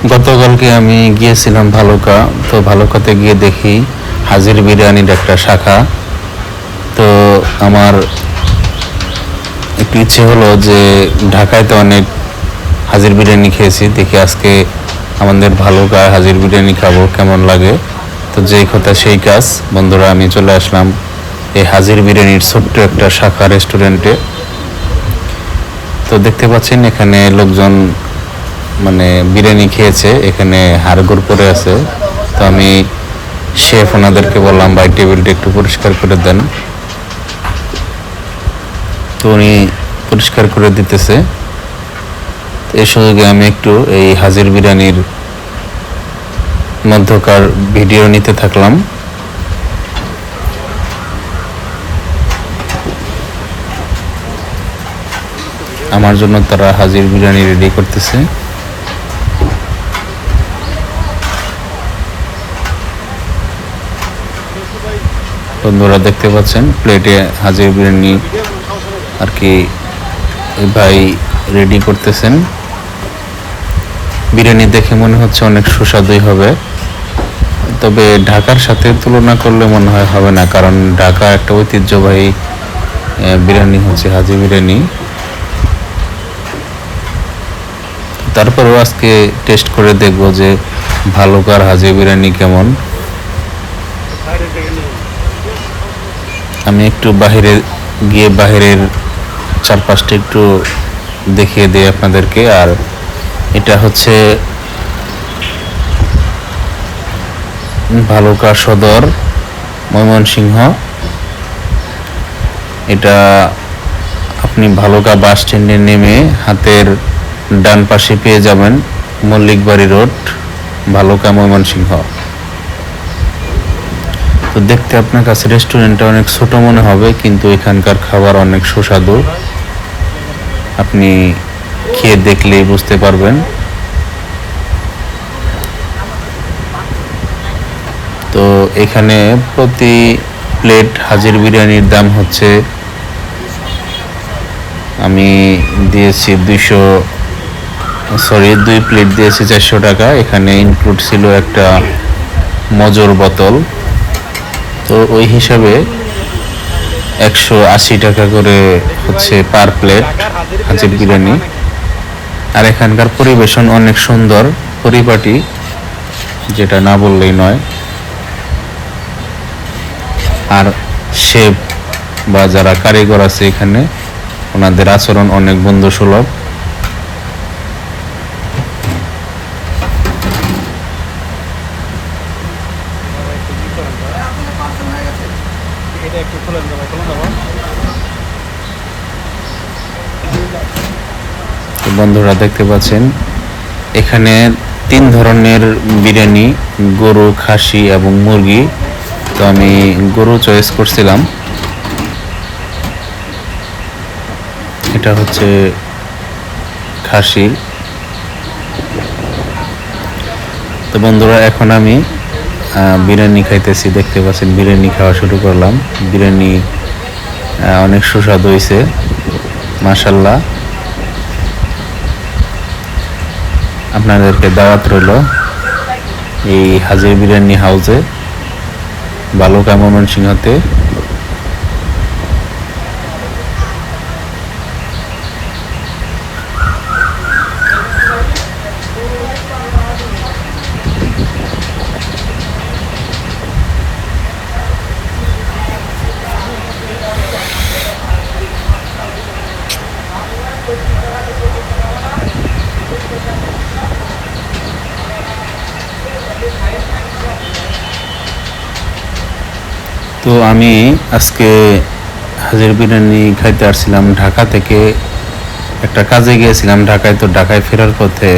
গতকালকে আমি গিয়েছিলাম ভালুকা। তো ভালুকাতে গিয়ে দেখি হাজির বিরিয়ানির একটা শাখা। তো আমার একটু ইচ্ছে হলো যে ঢাকায় তো অনেক হাজির বিরিয়ানি খেয়েছি, দেখি আজকে আমাদের ভালুকায় হাজির বিরিয়ানি খাবো, কেমন লাগে। তো যেই কথা সেই কাজ বন্ধুরা, আমি চলে আসলাম এই হাজির বিরিয়ানির ছোট্ট একটা শাখা রেস্টুরেন্টে। তো দেখতে পাচ্ছেন এখানে লোকজন মানে বিরিয়ানি খেয়েছে, এখানে হাড়গোড় পরে আছে। তো আমি শেফ ওনাদেরকে বললাম ভাই টেবিলটা একটু পরিষ্কার করে দেন। তো উনি পরিষ্কার করে দিতেছে। এই সুযোগে আমি একটু এই হাজির বিরিয়ানির মধ্যকার ভিডিও নিতে থাকলাম। আমার জন্য তারা হাজির বিরিয়ানি রেডি করতেছে। বন্ধুরা দেখতে পাচ্ছেন প্লেটে হাজির বিরিয়ানি আর কি ভাই রেডি করতেছেন। বিরিয়ানি দেখে মনে হচ্ছে অনেক সুস্বাদুই হবে, তবে ঢাকার সাথে তুলনা করলে মনে হয় হবে না, কারণ ঢাকা একটা ঐতিহ্যবাহী বিরিয়ানি হচ্ছে হাজির বিরিয়ানি। তারপরেও আজকে টেস্ট করে দেখব যে ভালুকার হাজির বিরিয়ানি কেমন। আমি একটু বাহিরে গিয়ে বাহিরের চারপাশটা একটু দেখিয়ে দিই আপনাদেরকে। আর এটা হচ্ছে ভালুকা সদর, ময়মনসিংহ। এটা আপনি ভালুকা বাস স্ট্যান্ডে নেমে হাতের ডান পাশে পেয়ে যাবেন মল্লিকবাড়ি রোড, ভালুকা, ময়মনসিংহ। তো দেখতে আপনার কাছে রেস্টুরেন্টটা অনেক ছোট মনে হবে, কিন্তু এখানকার খাবার অনেক সুস্বাদু, আপনি খেয়ে দেখলেই বুঝতে পারবেন। তো এখানে প্রতি প্লেট হাজির বিরিয়ানির দাম হচ্ছে, আমি দিয়েছি 2 প্লেট দিয়েছি 400 টাকা। এখানে ইনক্লুড ছিল একটা মজর বোতল। তো ওই হিসাবে 180 টাকা করে হচ্ছে পার প্লেট হাজির বিরিয়ানি। আর এখানকার পরিবেশন অনেক সুন্দর, পরিপাটি, যেটা না বললেই নয়। আর শেফ বা যারা কারিগর আছে এখানে, ওনাদের আচরণ অনেক বন্ধুসুলভ। বন্ধুরা দেখতে পাচ্ছেন এখানে 3 ধরনের বিরিয়ানি, গরু, খাসি এবং মুরগি। তো আমি গরু চয়েস করছিলাম। এটা হচ্ছে খাসির। তো বন্ধুরা এখন আমি বিরিয়ানি খাইতেছি, দেখতে পাচ্ছেন বিরিয়ানি খাওয়া শুরু করলাম। বিরিয়ানি অনেক সুস্বাদু হয়েছে, মাশাআল্লাহ। আপনাদেরকে দাওয়াত রইল এই হাজির বিরিয়ানি হাউসে, ভালুকা, ময়মনসিংহতে। তো আমি আজকে হাজির বিরিয়ানি খাইতে আসছিলাম ঢাকা থেকে, একটা কাজে গিয়েছিলাম ঢাকায়। তো ঢাকায় ফেরার পথে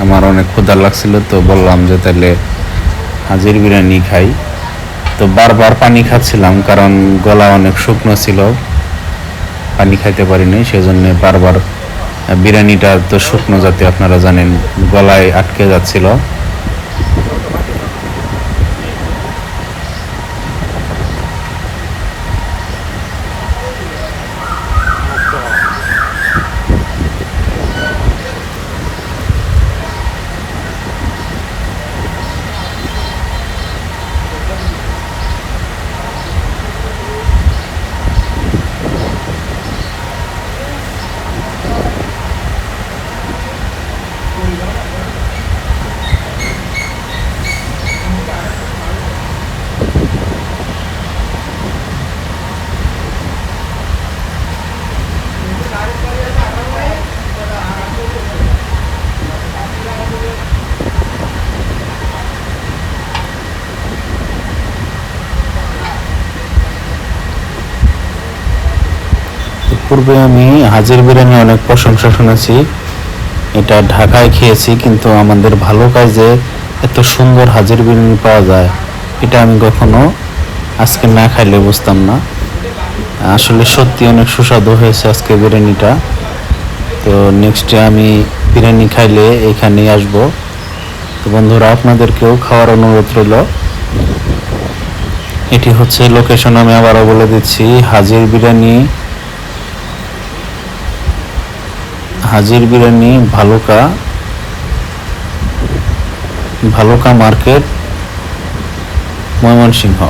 আমার অনেক ক্ষুধা লাগছিল, তো বললাম যে তাহলে হাজির বিরিয়ানি খাই। তো বারবার পানি খাচ্ছিলাম, কারণ গলা অনেক শুকনো ছিল, পানি খাইতে পারিনি, সেজন্য বারবার বিরিয়ানিটা তো শুকনো জাতীয়, আপনারা জানেন, গলায় আটকে যাচ্ছিল। পূর্বে আমি হাজির বিরিয়ানি অনেক প্রশংসা শুনেছি, এটা ঢাকায় খেয়েছি, কিন্তু আমাদের ভালো কাজে এত সুন্দর হাজির বিরিয়ানি পাওয়া যায় এটা আমি কখনো আজকে না খাইলে বুঝতাম না। আসলে সত্যি অনেক সুস্বাদু হয়েছে আজকে বিরিয়ানিটা। তো নেক্সটে আমি বিরিয়ানি খাইলে এখানেই আসবো। তো বন্ধুরা, আপনাদেরকেও খাওয়ার অনুরোধ রইল। এটি হচ্ছে লোকেশন, আমি আবারও বলে দিচ্ছি, হাজির বিরিয়ানি ভালুকা মার্কেট, ময়মনসিংহ।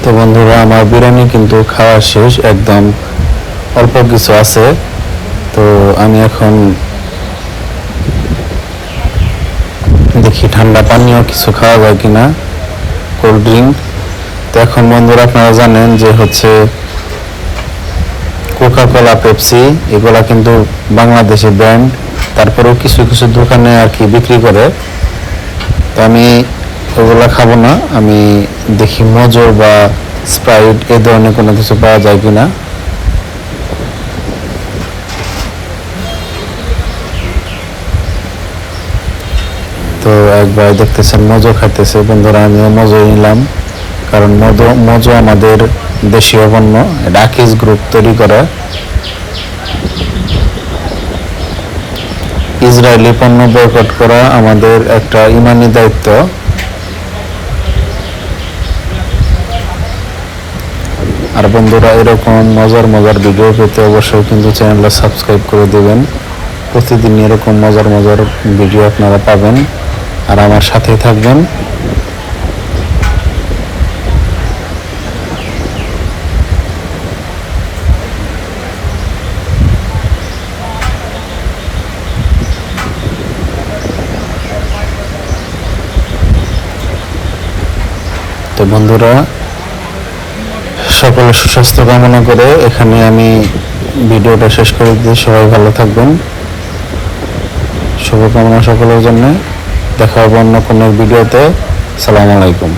তো বন্ধুরা, আমার বিরিয়ানি কিন্তু খাওয়া শেষ, একদম অল্প কিছু আছে। তো আমি এখন দেখি ঠান্ডা পানীয় কিছু খাওয়া যায় কিনা, কোল্ড ড্রিঙ্ক। তো এখন বন্ধুরা, আপনারা জানেন যে হচ্ছে কোকা কোলা, পেপসি, এগুলা কিন্তু বাংলাদেশে ব্র্যান্ড, তারপরেও কিছু কিছু দোকানে আর কি বিক্রি করে। তো আমি ওগুলা খাবো না, আমি দেখি মজো বা স্প্রাইট এ ধরনের কোনো কিছু পাওয়া যায় কিনা। তো একবার দেখতেছেন মজো খাইতেছে, বন্ধুরা আমিও মজো নিলাম, কারণ মজো আমাদের দেশীয় পণ্য, ডাকিস গ্রুপ তৈরি করে। ইসরায়েলি পণ্য বয়কট করা আমাদের একটা ইমানি দায়িত্ব। আর বন্ধুরা, এরকম মজার মজার ভিডিও পেতে অবশ্যই কিন্তু চ্যানেলটা সাবস্ক্রাইব করে দেবেন। প্রতিদিন এরকম মজার মজার ভিডিও আপনারা পাবেন, আর আমার সাথেই থাকবেন। তো বন্ধুরা, সকলের সুস্বাস্থ্য কামনা করে এখানে আমি ভিডিওটা শেষ করে দিই। সবাই ভালো থাকবেন, শুভকামনা সকলের জন্য। দেখা হবে অন্য কোনো ভিডিওতে। আসসালামু আলাইকুম।